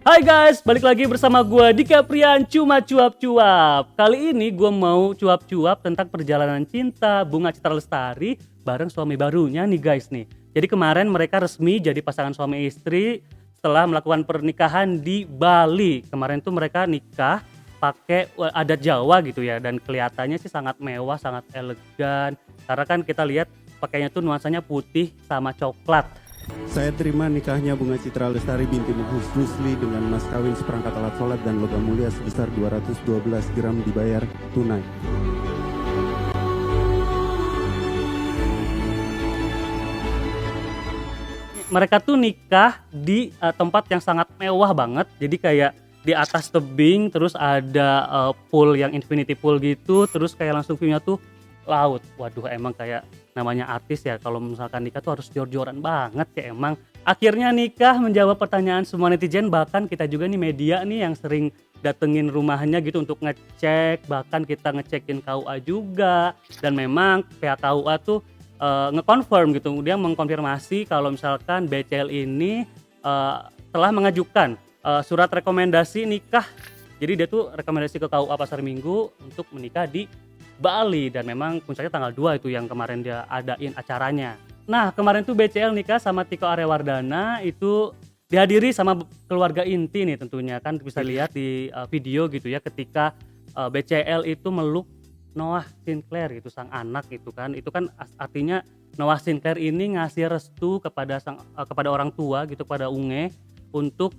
Hai guys, balik lagi bersama gue Dika Prian Cuma Cuap-Cuap. Kali ini gue mau cuap-cuap tentang perjalanan cinta Bunga Citra Lestari bareng suami barunya nih guys nih. Jadi kemarin mereka resmi jadi pasangan suami istri setelah melakukan pernikahan di Bali. Kemarin tuh mereka nikah pakai adat Jawa gitu ya, dan kelihatannya sih sangat mewah, sangat elegan. Karena kan kita lihat pakainya tuh nuansanya putih sama coklat. Saya terima nikahnya Bunga Citra Lestari binti Muhus Rusli dengan mas kawin seperangkat alat sholat dan logam mulia sebesar 212 gram dibayar tunai. Mereka tuh nikah di tempat yang sangat mewah banget. Jadi kayak di atas tebing, terus ada pool yang infinity pool gitu, terus kayak langsung view-nya tuh laut. Waduh, emang kayak namanya artis ya, kalau misalkan nikah tuh harus jor-joran banget ya emang. Akhirnya nikah menjawab pertanyaan semua netizen, bahkan kita juga nih media nih yang sering datengin rumahnya gitu untuk ngecek, bahkan kita ngecekin KUA juga. Dan memang pihak KUA tuh nge-confirm gitu, dia mengkonfirmasi kalau misalkan BCL ini telah mengajukan surat rekomendasi nikah. Jadi dia tuh rekomendasi ke KUA Pasar Minggu untuk menikah di Bali, dan memang puncaknya tanggal 2 itu yang kemarin dia adain acaranya. Nah, kemarin tuh BCL nikah sama Tiko Aryawardana itu dihadiri sama keluarga inti nih tentunya, kan bisa lihat di video gitu ya, ketika BCL itu meluk Noah Sinclair itu sang anak itu kan artinya Noah Sinclair ini ngasih restu kepada kepada orang tua gitu, kepada Unge untuk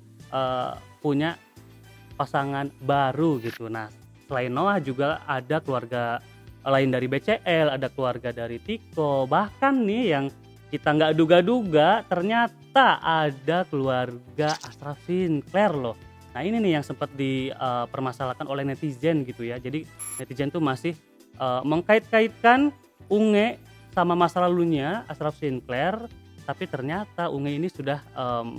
punya pasangan baru gitu. Nah, selain Noah juga ada keluarga lain dari BCL, ada keluarga dari Tiko, bahkan nih yang kita nggak duga-duga ternyata ada keluarga Ashraf Sinclair loh. Nah ini nih yang sempat dipermasalahkan oleh netizen gitu ya. Jadi netizen tuh masih mengkait-kaitkan Unge sama masa lalunya Ashraf Sinclair, tapi ternyata Unge ini sudah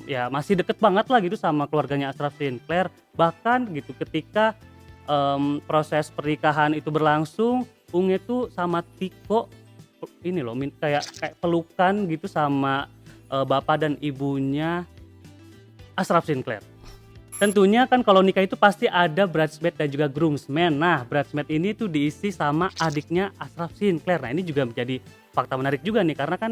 ya masih deket banget lah gitu sama keluarganya Ashraf Sinclair. Bahkan gitu ketika proses pernikahan itu berlangsung, Unge tuh sama Tiko ini loh kayak pelukan gitu sama bapak dan ibunya Ashraf Sinclair. Tentunya kan kalau nikah itu pasti ada bridesmaid dan juga groomsmen. Nah, bridesmaid ini tuh diisi sama adiknya Ashraf Sinclair. Nah, ini juga menjadi fakta menarik juga nih, karena kan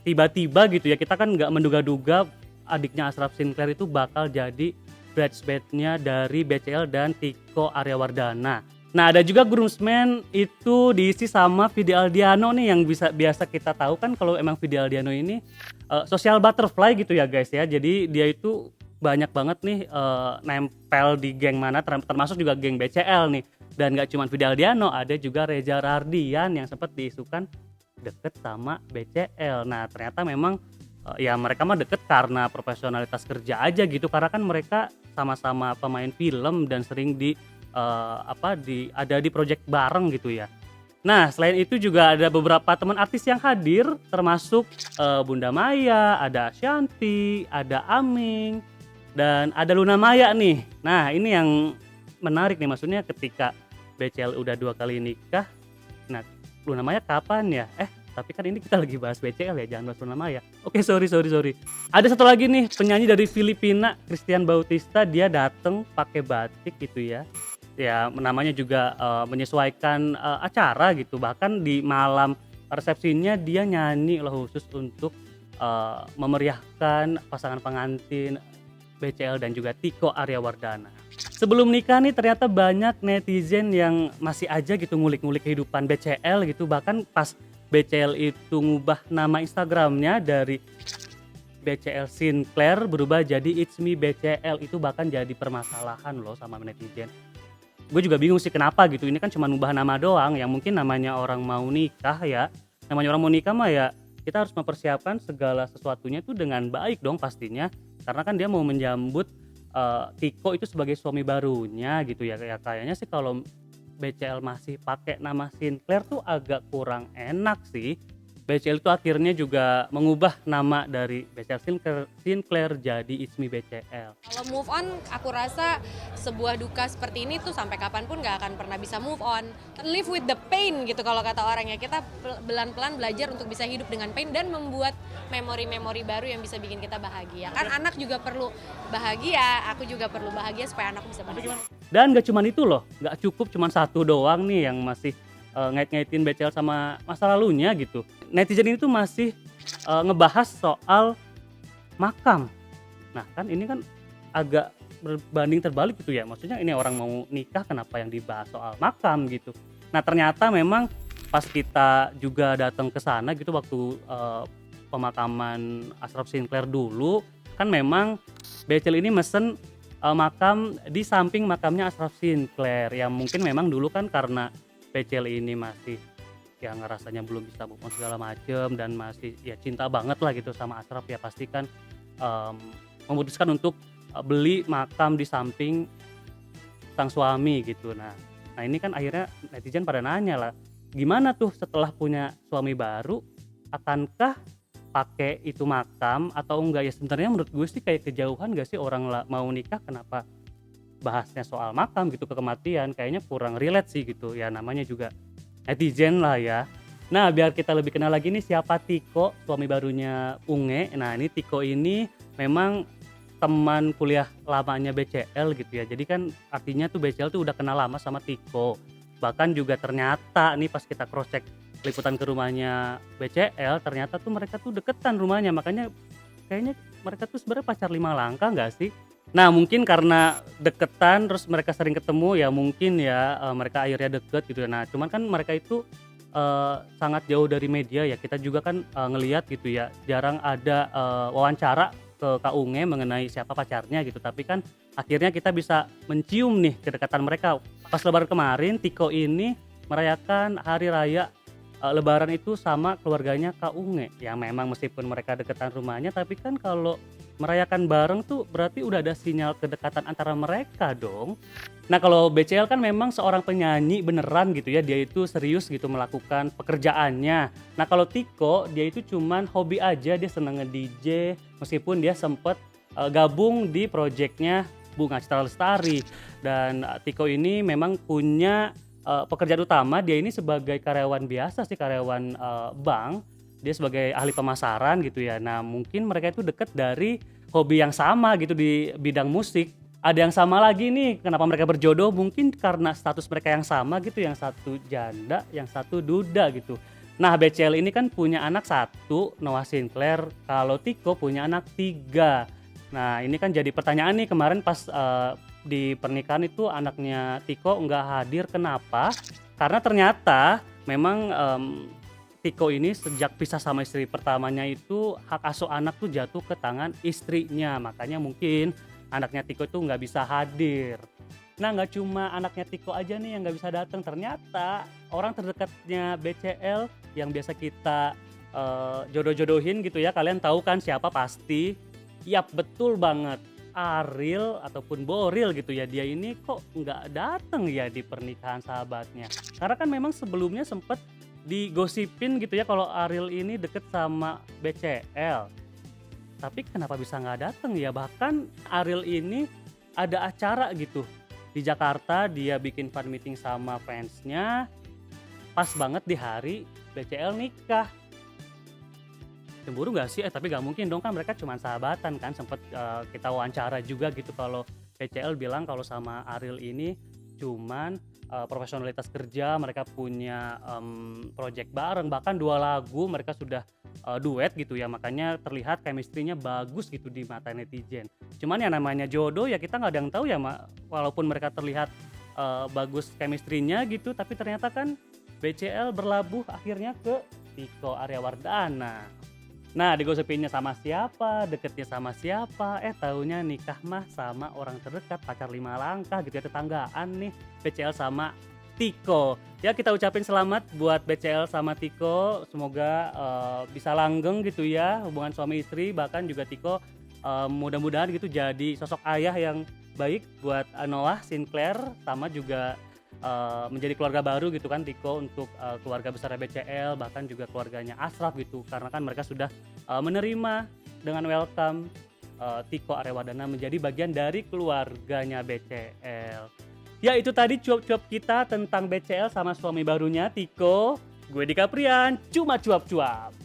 tiba-tiba gitu ya, kita kan nggak menduga-duga adiknya Ashraf Sinclair itu bakal jadi bridesmaid-nya dari BCL dan Tiko Aryawardana. Nah, ada juga groomsmen itu diisi sama Vidi Aldiano nih, yang biasa kita tahu kan kalau emang Vidi Aldiano ini social butterfly gitu ya guys ya. Jadi dia itu banyak banget nih nempel di geng mana, termasuk juga geng BCL nih. Dan gak cuma Vidi Aldiano, ada juga Reza Rardian yang sempat diisukan deket sama BCL. Nah, ternyata memang ya mereka mah deket karena profesionalitas kerja aja gitu, karena kan mereka sama-sama pemain film dan sering ada di project bareng gitu ya. Nah, selain itu juga ada beberapa teman artis yang hadir, termasuk Bunda Maya, ada Shanti, ada Aming, dan ada Luna Maya nih. Nah, ini yang menarik nih, maksudnya ketika BCL udah 2 kali nikah, nah Luna Maya kapan ya? Tapi kan ini kita lagi bahas BCL ya, jangan bahas Luna Maya. Oke, sorry. Ada satu lagi nih, penyanyi dari Filipina, Christian Bautista, dia dateng pakai batik gitu ya. Ya, namanya juga menyesuaikan acara gitu. Bahkan di malam resepsinya dia nyanyi loh khusus untuk memeriahkan pasangan pengantin BCL dan juga Tiko Aryawardana. Sebelum nikah nih ternyata banyak netizen yang masih aja gitu ngulik-ngulik kehidupan BCL gitu. Bahkan pas BCL itu ngubah nama Instagramnya dari BCL Sinclair berubah jadi It's Me BCL, itu bahkan jadi permasalahan loh sama netizen. Gue juga bingung sih kenapa gitu, ini kan cuma ngubah nama doang, yang mungkin namanya orang mau nikah ya. Namanya orang mau nikah mah ya kita harus mempersiapkan segala sesuatunya tuh dengan baik dong pastinya. Karena kan dia mau menyambut Tiko itu sebagai suami barunya gitu ya. Kayaknya sih kalau BCL masih pakai nama Sinclair tuh agak kurang enak sih. BCL itu akhirnya juga mengubah nama dari BCL Sinclair jadi It's Me BCL. Kalau move on, aku rasa sebuah duka seperti ini tuh sampai kapanpun nggak akan pernah bisa move on. Live with the pain gitu kalau kata orang ya. Kita pelan-pelan belajar untuk bisa hidup dengan pain dan membuat memori-memori baru yang bisa bikin kita bahagia. Kan anak juga perlu bahagia, aku juga perlu bahagia supaya anak bisa bahagia. Dan gak cuma itu loh, gak cukup cuma satu doang nih yang masih ngait-ngaitin BCL sama masa lalunya gitu. Netizen ini tuh masih ngebahas soal makam. Nah kan ini kan agak berbanding terbalik gitu ya. Maksudnya ini orang mau nikah, kenapa yang dibahas soal makam gitu. Nah ternyata memang pas kita juga datang ke sana gitu waktu pemakaman Ashraf Sinclair dulu, kan memang BCL ini mesen makam di samping makamnya Ashraf Sinclair. Yang mungkin memang dulu kan karena BCL ini masih yang rasanya belum bisa move on segala macem dan masih ya cinta banget lah gitu sama Ashraf, ya pasti kan memutuskan untuk beli makam di samping sang suami gitu. Nah ini kan akhirnya netizen pada nanya lah, gimana tuh setelah punya suami baru, akankah pakai itu makam atau enggak? Ya sebenarnya menurut gue sih kayak kejauhan gak sih orang mau nikah kenapa bahasnya soal makam gitu, ke kematian kayaknya kurang relate sih gitu ya, namanya juga netizen lah ya. Nah biar kita lebih kenal lagi nih siapa Tiko, suami barunya Unge. Nah ini Tiko ini memang teman kuliah lamanya BCL gitu ya, jadi kan artinya tuh BCL tuh udah kenal lama sama Tiko. Bahkan juga ternyata nih pas kita cross check liputan ke rumahnya BCL, ternyata tuh mereka tuh deketan rumahnya, makanya kayaknya mereka tuh sebenarnya pacar 5 langkah gak sih? Nah mungkin karena deketan terus mereka sering ketemu ya mungkin ya mereka akhirnya deket gitu. Nah cuman kan mereka itu sangat jauh dari media ya, kita juga kan ngelihat gitu ya, jarang ada wawancara ke Kak Unge mengenai siapa pacarnya gitu. Tapi kan akhirnya kita bisa mencium nih kedekatan mereka. Pas lebaran kemarin Tiko ini merayakan hari raya lebaran itu sama keluarganya Kak Unge. Ya memang meskipun mereka deketan rumahnya, tapi kan kalau merayakan bareng tuh berarti udah ada sinyal kedekatan antara mereka dong. Nah kalau BCL kan memang seorang penyanyi beneran gitu ya, dia itu serius gitu melakukan pekerjaannya. Nah kalau Tiko dia itu cuman hobi aja, dia seneng nge-DJ meskipun dia sempet gabung di projectnya Bunga Citra Lestari. Dan Tiko ini memang punya pekerjaan utama, dia ini sebagai karyawan biasa sih, karyawan bank. Dia sebagai ahli pemasaran gitu ya. Nah mungkin mereka itu deket dari hobi yang sama gitu di bidang musik. Ada yang sama lagi nih, kenapa mereka berjodoh? Mungkin karena status mereka yang sama gitu, yang satu janda, yang satu duda gitu. Nah BCL ini kan punya anak 1, Noah Sinclair. Kalau Tiko punya anak 3. Nah ini kan jadi pertanyaan nih, kemarin pas di pernikahan itu anaknya Tiko nggak hadir, kenapa? Karena ternyata memang Tiko ini sejak pisah sama istri pertamanya itu hak asuh anak tuh jatuh ke tangan istrinya, makanya mungkin anaknya Tiko tuh nggak bisa hadir. Nah nggak cuma anaknya Tiko aja nih yang nggak bisa datang, ternyata orang terdekatnya BCL yang biasa kita jodoh-jodohin gitu ya, kalian tahu kan siapa pasti? Yap betul banget, Ariel ataupun Boril gitu ya. Dia ini kok nggak datang ya di pernikahan sahabatnya, karena kan memang sebelumnya sempet digosipin gitu ya kalau Ariel ini deket sama BCL. Tapi kenapa bisa nggak datang ya? Bahkan Ariel ini ada acara gitu di Jakarta, dia bikin fan meeting sama fansnya pas banget di hari BCL nikah. Cemburu nggak sih? Tapi nggak mungkin dong, kan mereka cuma sahabatan kan. Sempet kita wawancara juga gitu kalau BCL bilang kalau sama Ariel ini cuman profesionalitas kerja, mereka punya project bareng, bahkan 2 lagu mereka sudah duet gitu ya, makanya terlihat chemistry-nya bagus gitu di mata netizen. Cuman yang namanya jodoh ya kita nggak ada yang tahu ya, walaupun mereka terlihat bagus chemistry-nya gitu, tapi ternyata kan BCL berlabuh akhirnya ke Tiko Aryawardana. Nah digosipinnya sama siapa, deketnya sama siapa, taunya nikah mah sama orang terdekat, pacar 5 langkah gitu ya, tetanggaan nih BCL sama Tiko. Ya kita ucapin selamat buat BCL sama Tiko, semoga bisa langgeng gitu ya hubungan suami istri. Bahkan juga Tiko mudah-mudahan gitu jadi sosok ayah yang baik buat Noah Sinclair, sama juga menjadi keluarga baru gitu kan Tiko untuk keluarga besar BCL, bahkan juga keluarganya Ashraf gitu, karena kan mereka sudah menerima dengan welcome Tiko Aryawadana menjadi bagian dari keluarganya BCL. Ya itu tadi cuap-cuap kita tentang BCL sama suami barunya Tiko. Gue Dika Prian, cuma cuap-cuap.